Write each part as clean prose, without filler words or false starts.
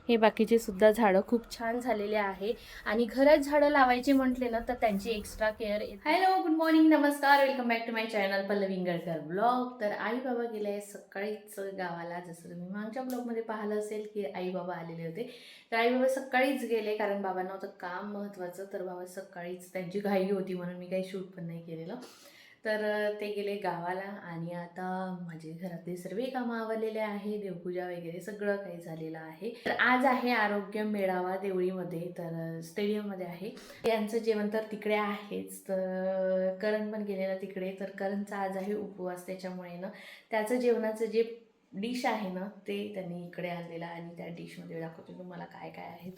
हे बाकीचे सुद्धा झाडं खूप छान झालेले आहे आणि घरात झाडं लावायचे म्हटले ना तर त्यांची extra care. Hello, good morning, नमस्कार, welcome back to my channel Pallavi Ingalkar blog. तर आई बाबा गेले सकाळीच गावाला. जसं तुम्ही मागच्या ब्लॉगमध्ये पाहिलं असेल की आई बाबा आलेले होते. तर आई बाबा सकाळीच गेले कारण बाबांना होतं काम महत्त्वाचं. तर बाबा सकाळीच, त्यांची घाई होती म्हणून मी काही शूट पण नाही केलेलं. तर ते गेले गावाला आणि आता माझे घरातले सर्व कामं आवरलेले आहे. देवपूजा वगैरे सगळं काही झालेलं आहे. तर आज आहे आरोग्य मेळावा देवळीमध्ये, तर स्टेडियममध्ये आहे. यांचं जेवण तर तिकडे आहेच. तर करण पण गेलेला तिकडे. तर करणचा आज आहे उपवास, त्याच्यामुळे ना त्याचं जेवणाचं जे डिश आहे ना ते त्यांनी इकडे आणलेलं आणि त्या डिशमध्ये दाखवते तुम्हाला काय काय आहे.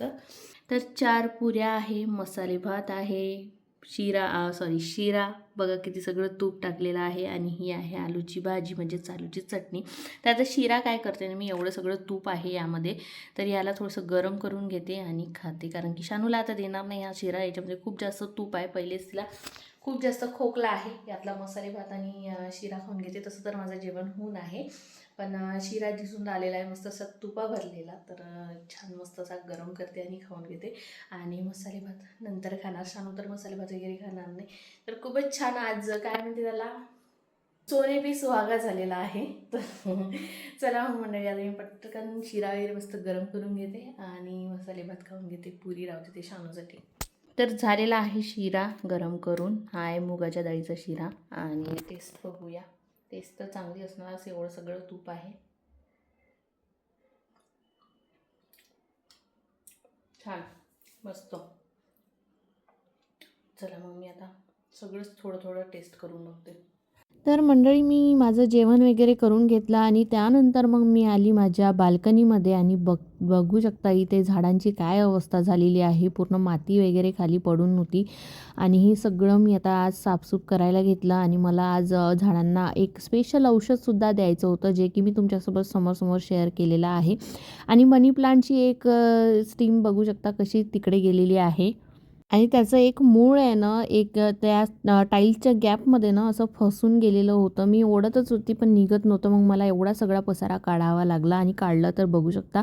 तर 4 पुऱ्या आहे, मसाले भात आहे, शिरा बघा किती सगळं तूप टाकलेलं आहे, आणि ही आहे आलूची भाजी म्हणजेच आलूची चटणी. तर आता शिरा काय करते ना मी, एवढं सगळं तूप आहे यामध्ये, तर याला थोडंसं गरम करून घेते आणि खाते. कारण की शानूला आता देणार नाही हा शिरा, याच्यामध्ये खूप जास्त तूप आहे. पहिलेच तिला खूप जास्त खोकला आहे. यातला मसाले भात आणि शिरा खाऊन घेते. तसं तर माझं जेवण होऊन आहे, पण शिरा दिसून आलेला आहे मस्त असा तुपा भरलेला. तर छान मस्त असा गरम करते आणि खाऊन घेते. आणि मसाले भात नंतर खाणार. शानू तर मसाले भात वगैरे खाणार नाही. तर खूपच छान आज काय म्हणते त्याला, सोने पे सुहागा झालेला आहे. तर चला मंडळी, आता मी पटकन शिरा वगैरे मस्त गरम करून घेते आणि मसाले भात खाऊन घेते. पुरी राहते ते शानूसाठी. तर झालेला आहे शिरा गरम करून. हा आहे मुगाच्या डाळीचा शिरा आणि टेस्ट बघूया. टेस्ट तर चांगली असणार, असं एवढं सगळं तूप आहे. छान, मस्त. चला मग मी आता सगळंच थोडं थोडं टेस्ट करून बघते. तर मंडळी, मी माझं जेवण वगैरे करून घेतलं आणि त्यानंतर मग मी आली माझ्या बाल्कनीमध्ये आणि बघू शकता इथे झाडांची काय अवस्था झालेली आहे. पूर्ण माती वगैरे खाली पडून होती आणि हे सगळं मी आता आज साफसूफ करायला घेतलं. आणि मला आज झाडांना एक स्पेशल औषधसुद्धा द्यायचं होतं, जे की मी तुमच्यासोबत समोर शेअर केलेलं आहे. आणि मनी प्लांटची एक स्टीम बघू शकता कशी तिकडे गेलेली आहे. आणि त्याचं एक मूळ आहे ना, एक त्या टाईल्सच्या गॅपमध्ये ना असं फसून गेलेलं होतं. मी ओढतच होती पण निघत नव्हतं. मग मला एवढा सगळा पसारा काढावा लागला आणि काढलं तर बघू शकता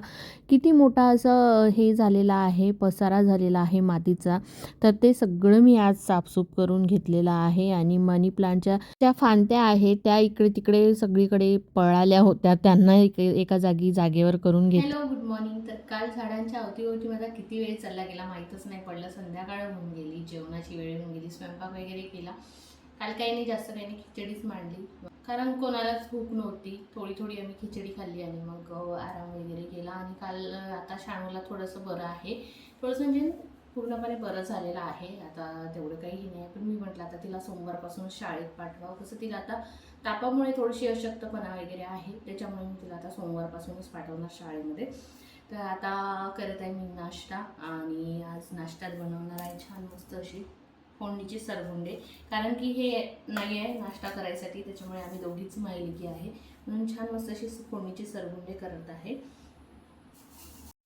किती मोठा असं हे झालेला आहे, पसारा झालेला आहे मातीचा. तर ते सगळं मी आज साफसूफ करून घेतलेलं आहे. आणि मनी प्लांटच्या त्या फांद्या आहेत त्या इकडे तिकडे सगळीकडे पळाल्या होत्या, त्यांना एका जागेवर करून घेतलं. Hello, good morning. तर काल झाडांच्या अवतीभोवती माझा किती वेळ चालला गेला माहीतच नाही पडलं. संध्याकाळ होऊन गेली, जेवणाची वेळ होऊन गेली, स्वयंपाक वगैरे केला. काल काही नाही, जास्त काही नाही, खिचडीच मांडली कारण कोणालाच भूक नव्हती. थोडी आम्ही खिचडी खाल्ली आणि मग आराम वगैरे केला. आणि काल आता शाणूला थोडंसं बरं आहे, थोडंसं म्हणजे पूर्णपणे बरं झालेलं आहे. आता तेवढं काही नाही, पण मी म्हटलं आता तिला सोमवारपासून शाळेत पाठवावं. कसं तिला आता तापामुळे थोडीशी अशक्तपणा वगैरे आहे, त्याच्यामुळे मी तिला आता सोमवारपासूनच पाठवणार शाळेमध्ये. तर आता करत आहे मी नाश्ता, आणि आज नाश्त्यात बनवणार आहे छान मस्त अशी फोडणीची सरगुंडे. कारण की हे नाही आहे नाश्ता करायसाठी, त्याच्यामुळे आम्ही दोघीच मायलिकी आहे, म्हणून छान मस्त अशी फोडणीची सरगुंडे करत आहे.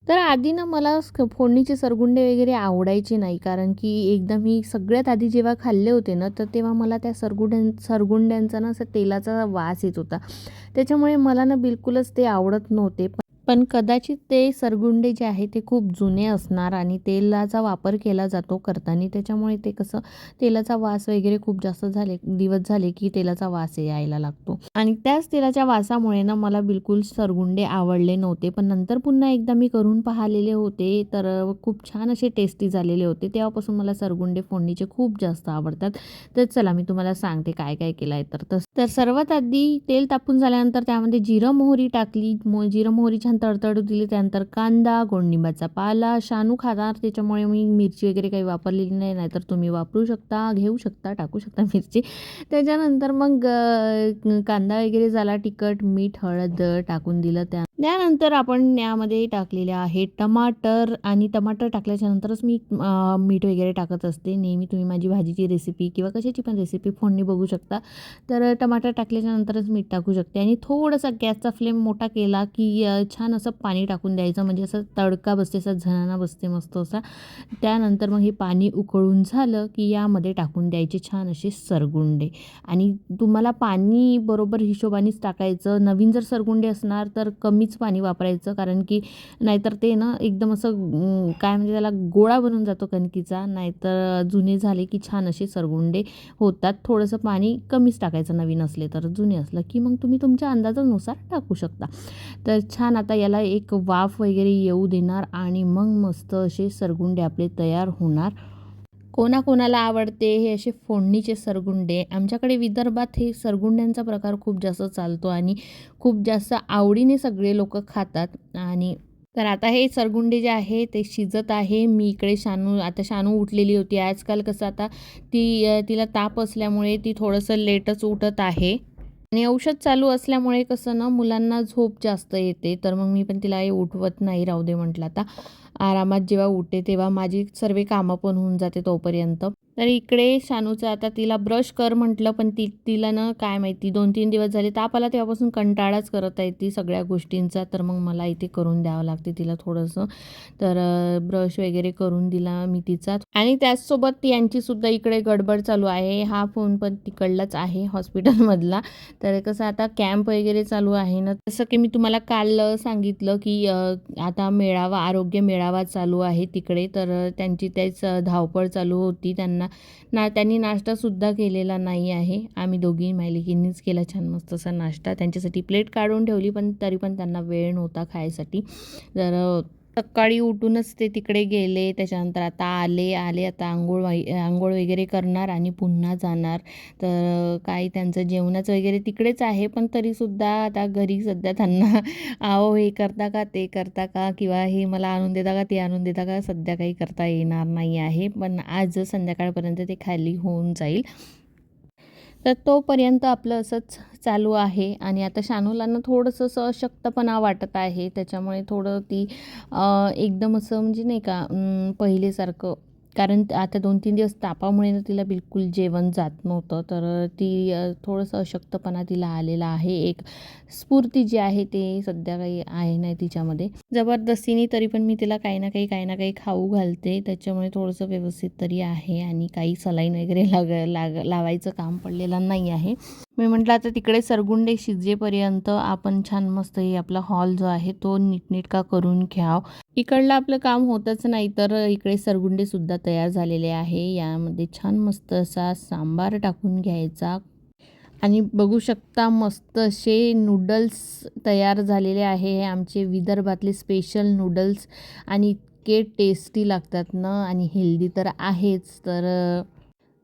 तर आधी ना मला फोडणीचे सरगुंडे वगैरे आवडायचे नाही, कारण की एकदा मी सगळ्यात आधी जेव्हा खाल्ले होते ना, तर तेव्हा मला त्या सरगुंड्यांचा ना असं तेलाचा वास येत होता. त्याच्यामुळे मला ना बिलकुलच ते आवडत नव्हते. पण कदाचित ते सरगुंडे जे आहे ते खूप जुने असणार आणि तेलाचा वापर केला जातो करताना, त्याच्यामुळे ते कसं तेलाचा वास वगैरे खूप जास्त दिवस झाले की तेलाचा वास यायला लागतो. आणि त्याच तेलाच्या वासामुळे ना मला बिलकुल सरगुंडे आवडले नव्हते. पण नंतर पुन्हा एकदा मी करून पाहिलेले होते, तर खूप छान असे टेस्टी झालेले होते. तेव्हापासून मला सरगुंडे फोडणीचे खूप जास्त आवडतात. तर चला मी तुम्हाला सांगते काय काय केलं आहे. तर सर्वात आधी तेल तापून झाल्यानंतर त्यामध्ये जिरं मोहरी टाकली. जिरं मोहरी छान तडतडू दिली. त्यानंतर कांदा, गोडनिंबाचा पाला, शानू खाणार त्याच्यामुळे मी मिरची वगैरे काही वापरलेली नाही, नाहीतर तुम्ही वापरू शकता, घेऊ शकता, टाकू शकता मिरची. त्याच्यानंतर मग कांदा वगैरे झाला, तिखट, मीठ, हळद टाकून दिलं. त्यानंतर आपण यामध्ये टाकलेले आहे टमाटर, आणि टमाटर टाकल्याच्या नंतरच मी मीठ वगैरे टाकत असते नेहमी. तुम्ही माझी भाजीची रेसिपी किंवा कशाची पण रेसिपी फोडणी बघू शकता. तर टमाटर टाकल्याच्या नंतरच मीठ टाकू शकते. आणि थोडासा गॅसचा फ्लेम मोठा केला की छान छान असं पाणी टाकून द्यायचं, म्हणजे असं तडका बसते, असा झणाना बसते मस्त असा. त्यानंतर मग हे पाणी उकळून झालं की यामध्ये टाकून द्यायचे छान असे सरगुंडे. आणि तुम्हाला पाणी बरोबर हिशोबानेच टाकायचं. नवीन जर सरगुंडे असणार तर कमीच पाणी वापरायचं, कारण की नाहीतर ते ना एकदम असं काय म्हणजे त्याला गोळा बनून जातो कणकीचा. नाहीतर जुने झाले की छान असे सरगुंडे होतात. थोडंसं पाणी कमीच टाकायचं नवीन असले तर. जुने असलं की मग तुम्ही तुमच्या अंदाजानुसार टाकू शकता. तर छान आता याला एक वाफ वगैरे येऊ देणार आणि मग मस्त असे सरगुंडे आपले तयार होणार. कोणाकोणाला आवडते हे असे फोडणीचे सरगुंडे. आमच्याकडे विदर्भात हे सरगुंड्यांचा प्रकार खूप जास्त चालतो आणि खूप जास्त आवडीने सगळे लोक खातात. आणि तर आता हे सरगुंडे जे आहे ते शिजत आहे. मी इकडे शानू उठलेली होती. आजकाल कसं आता तिला ताप असल्यामुळे ती थोडंसं लेटच उठत आहे. आणि औषध चालू असल्यामुळे कसं ना मुलांना झोप जास्त येते. तर मग मी पण तिला उठवत नाही, राहू दे म्हटलं आता आरामात जेव्हा उठते तेव्हा माझी सर्व कामं पण होऊन जाते तोपर्यंत. तर इकडे शानूचं आता तिला ब्रश कर म्हटलं, पण तिला ना काय माहिती 2-3 दिवस झाले ताप आला तेव्हापासून कंटाळाच करत आहे ती सगळ्या गोष्टींचा. तर मग मला इथे करून द्यावं लागते तिला थोडंसं. तर ब्रश वगैरे करून दिला मी तिचा. आणि त्याचसोबत यांचीसुद्धा इकडे गडबड चालू आहे. हा फोन पण तिकडलाच आहे हॉस्पिटलमधला. तर कसं आता कॅम्प वगैरे चालू आहे ना, जसं की मी तुम्हाला काल सांगितलं की आता आरोग्य मेळावा चालू आहे तिकडे. तर त्यांची तेच धावपळ चालू होती. त्यांनी नाश्तासुद्धा केलेला नाही आहे. आम्ही दोघी मायलेकींनीच केला छान मस्त असा नाश्ता. त्यांच्यासाठी प्लेट काढून ठेवली, पण तरी पण त्यांना वेळ नव्हता खायसाठी. तर सकाळी उठूनच ते तिकडे गेले. त्याच्यानंतर आता आले आता आंघोळ वगैरे करणार आणि पुन्हा जाणार. तर काही त्यांचं जेवणाचं वगैरे तिकडेच आहे, पण तरीसुद्धा आता घरी सध्या त्यांना अहो हे करता का, ते करता का, किंवा हे मला आणून देता का, ते आणून देता का, सध्या काही करता येणार नाही आहे. पण आज संध्याकाळपर्यंत ते खाली होऊन जाईल. तर तोपर्यंत आपलं असंच चालू आहे. आणि आता शानूला ना थोडंसं असं अशक्तपणा वाटत आहे. त्याच्यामुळे थोडं ती एकदम असं म्हणजे नाही का पहिलेसारखं, कारण आता 2-3 दिवस तापामुळे ना तिला बिलकुल जेवण जात नव्हतं. तर ती थोडंसं अशक्तपणा तिला आलेला आहे. एक स्फूर्ती जी आहे ते सध्या काही आहे नाही तिच्यामध्ये. जबरदस्तीने तरी पण मी तिला काही ना काही खाऊ घालते. त्याच्यामुळे थोडंसं व्यवस्थित तरी आहे आणि काही सलाईन वगैरे लावायचं काम पडलेलं नाही आहे. मी म्हटलं आता तिकडे सरगुंडे शिजेपर्यंत आपण छान मस्त हे आपला हॉल जो आहे तो नीटनेटका करून घ्याव. इकडलं आपलं काम होतच नाही, तर इकडे सरगुंडेसुद्धा तयार झालेले आहे. यामध्ये छान मस्त असा सांबार टाकून घ्यायचा. आणि बघू शकता मस्त असे नूडल्स तयार झालेले आहे. हे आमचे विदर्भातले स्पेशल नूडल्स आणि इतके टेस्टी लागतात ना, आणि हेल्दी तर आहेच. तर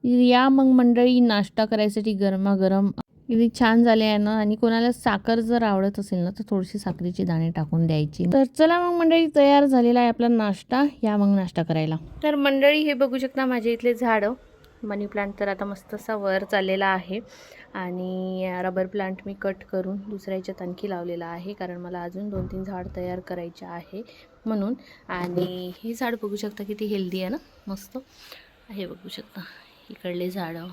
या मग मंडळी नाश्ता करायसाठी गरमागरम किती छान झाले आहे ना. आणि कोणाला साखर जर आवडत असेल ना तर थोडीशी साखरेची दाणे टाकून द्यायची. तर चला मग मंडळी, तयार झालेला आहे आपला नाश्ता. या मग नाश्ता करायला. तर मंडळी हे बघू शकता माझे इथले झाडं. मनी प्लांट तर आता मस्त असा वर चाललेला आहे. आणि रबर प्लांट मी कट करून दुसऱ्या ह्याच्यात आणखी लावलेला आहे, कारण मला अजून 2-3 झाड तयार करायचे आहे म्हणून. आणि हे झाड बघू शकता किती हेल्दी आहे ना, मस्त हे बघू शकता इकडले झाडं.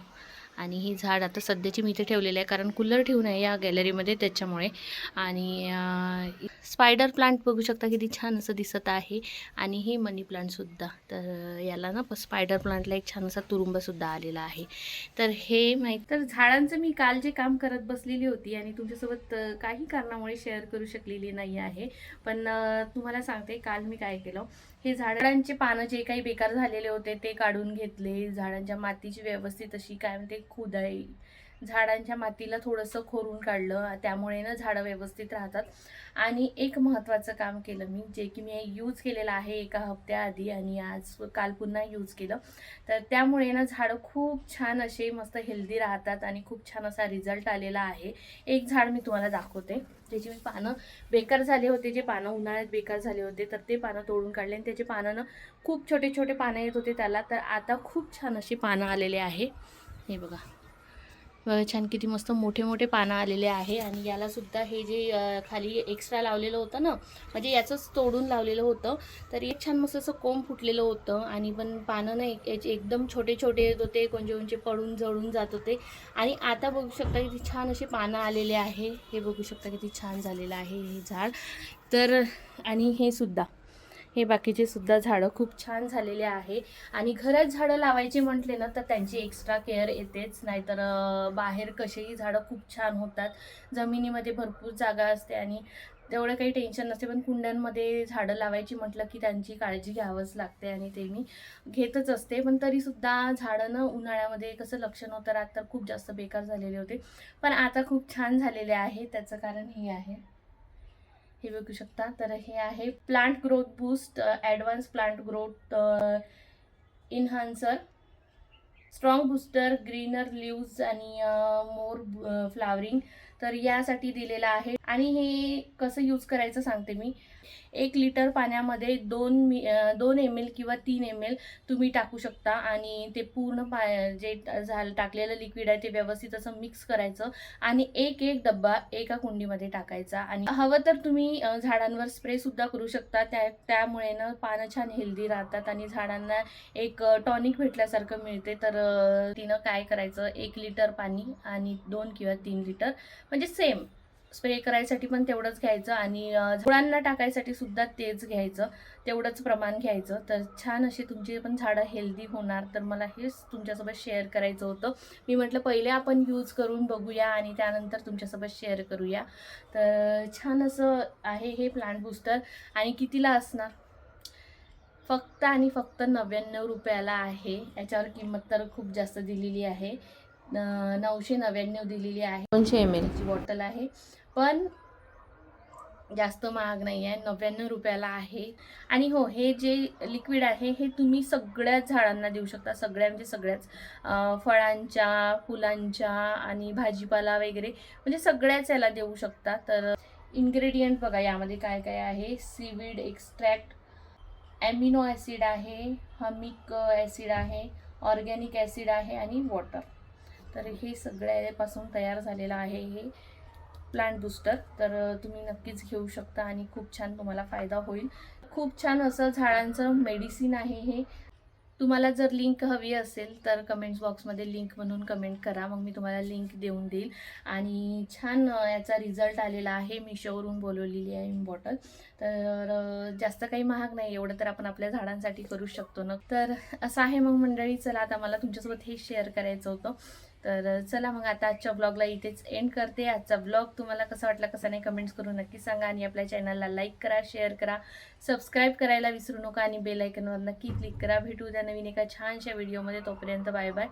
आणि ही झाड आता सध्याची मी इथे ठेवलेलं आहे, कारण कूलर ठेवून आहे या गॅलरीमध्ये त्याच्यामुळे. आणि स्पायडर प्लांट बघू शकता किती छान असं दिसत आहे. आणि हे मनी प्लांटसुद्धा, तर याला ना स्पायडर प्लांटला एक छान असा तुरुंबसुद्धा आलेला आहे. तर हे माहीत, तर झाडांचं मी काल जे काम करत बसलेली होती आणि तुमच्यासोबत काही कारणामुळे शेअर करू शकलेली नाही आहे. पण तुम्हाला सांगते काल मी काय केलं. हे झाडांचे पानं जे काही बेकार झालेले होते ते काढून घेतले. झाडांच्या मातीची व्यवस्थित अशी काय म्हणते खुदाई, झाडांच्या मातीला थोडंसं खोरून काढलं. त्यामुळे ना झाडं व्यवस्थित राहतात. आणि एक महत्त्वाचं काम केलं मी, जे की मी यूज केलेलं आहे एका हप्त्याआधी आणि काल पुन्हा यूज केलं. तर त्यामुळे ना झाडं खूप छान असे मस्त हेल्दी राहतात आणि खूप छान असा रिझल्ट आलेला आहे. एक झाड मी तुम्हाला दाखवते, त्याची मी पानं बेकार झाले होते, जे पानं उन्हाळ्यात बेकार झाले होते तर ते पानं तोडून काढले. आणि त्याचे पानं ना खूप छोटे छोटे पानं येत होते त्याला, तर आता खूप छान अशी पानं आलेले आहे. हे बघा छान किती मस्त मोठे मोठे पानं आलेले आहे. आणि यालासुद्धा हे जे खाली एक्स्ट्रा लावलेलं होतं ना, म्हणजे याचंच तोडून लावलेलं होतं, तर एक छान मस्त असं कोंब फुटलेलं होतं. आणि पण पानं ना याचे एकदम छोटे छोटे येत होते, कोणचे कोणचे पडून जळून जात होते. आणि आता बघू शकता किती छान असे पानं आलेले आहे. हे बघू शकता किती छान झालेलं आहे हे झाड. तर आणि हे बाकीचे सुद्धा झाडं खूप छान झालेले आहे. आणि घरात झाडं लावायची म्हटले ना तर त्यांची एक्स्ट्रा केअर येतेच, नाहीतर बाहेर कसेही झाडं खूप छान होतात. जमिनीमध्ये भरपूर जागा असते आणि तेवढं काही टेन्शन नसते, पण कुंड्यांमध्ये झाडं लावायची म्हटलं की त्यांची काळजी घ्यावंच लागते आणि ते मी घेतच असते. पण तरीसुद्धा झाडं ना उन्हाळ्यामध्ये कसं लक्ष नव्हतं राहत, तर खूप जास्त बेकार झालेले होते, पण आता खूप छान झालेले आहे. त्याचं कारण हे आहे, हे बघू शकता. तर हे आहे plant growth boost advance plant growth enhancer, strong booster, greener leaves आणि मोर फ्लावरिंग. तर यासाठी दिलेलं आहे. आणि हे कसं यूज करायचं सांगते मी. 1 लिटर पाण्यामध्ये 2 ml किंवा 3 ml तुम्ही टाकू शकता. आणि ते पूर्ण जे टाकलेलं लिक्विड आहे ते व्यवस्थित असं मिक्स करायचं आणि एक डब्बा एका कुंडीमध्ये टाकायचा. आणि हवं तर तुम्ही झाडांवर स्प्रेसुद्धा करू शकता. त्यामुळे ना पानं छान हेल्दी राहतात आणि झाडांना एक टॉनिक भेटल्यासारखं मिळते. तर तिनं काय करायचं, 1 लिटर पाणी आणि 2 किंवा 3 लिटर, म्हणजे सेम स्प्रे करायसाठी पण तेवढंच घ्यायचं आणि झाडांना टाकायसाठी सुद्धा तेच घ्यायचं, तेवढंच प्रमाण घ्यायचं. तर छान अशी तुमची पण झाडं हेल्दी होणार. तर मला हेच तुमच्यासोबत शेअर करायचं होतं. मी म्हटलं पहिले आपण यूज करून बघूया आणि त्यानंतर तुमच्यासोबत शेअर करूया. तर छान असं आहे हे प्लांट बूस्टर. आणि कितीला असणार, फक्त आणि फक्त 99 रुपयाला आहे. याच्यावर किंमत तर खूप जास्त दिलेली आहे, 999 दिलेली आहे. 200 ml ची बॉटल आहे, पण जास्त महाग नाही आहे, 99 रुपयाला आहे. आणि हो, हे जे लिक्विड आहे हे तुम्ही सगळ्याच झाडांना देऊ शकता, सगळ्या म्हणजे सगळ्याच फळांच्या, फुलांच्या आणि भाजीपाला वगैरे, म्हणजे सगळ्याच याला देऊ शकता. तर इन्ग्रेडियंट बघा यामध्ये काय काय आहे. सीवीड एक्स्ट्रॅक्ट, ॲमिनो ॲसिड आहे, हमिक ॲसिड आहे, ऑर्गॅनिक ॲसिड आहे आणि वॉटर. तर हे सगळ्यापासून तयार झालेलं आहे हे प्लांट बूस्टर. तर तुम्ही नक्कीच घेऊ शकता आणि खूप छान तुम्हाला फायदा होईल. खूप छान असं झाडांचं मेडिसिन आहे हे. तुम्हाला जर लिंक हवी असेल तर कमेंट्स बॉक्समध्ये लिंक म्हणून कमेंट करा, मग मी तुम्हाला लिंक देऊन देईल. आणि छान याचा रिझल्ट आलेला आहे. मिशोवरून बोलवलेली आहे मी बॉटल. तर जास्त काही महाग नाही, एवढं तर आपण आपल्या झाडांसाठी करू शकतो ना. तर असं आहे मग मंडळी. चला, आता मला तुमच्यासोबत हे शेअर करायचं होतं. तर चला मग आता आजच्या ब्लॉगला इथेच एंड करते. आजचा ब्लॉग तुम्हाला कसा वाटला कसा नाही कमेंट्स करून नक्की सांगा. आणि आपल्या चॅनलला लाईक करा, शेअर करा, सबस्क्राईब करायला विसरू नका आणि बेल आयकॉनवर नक्की क्लिक करा. भेटू उद्या नवीन एका छानशा व्हिडिओमध्ये. तोपर्यंत बाय बाय.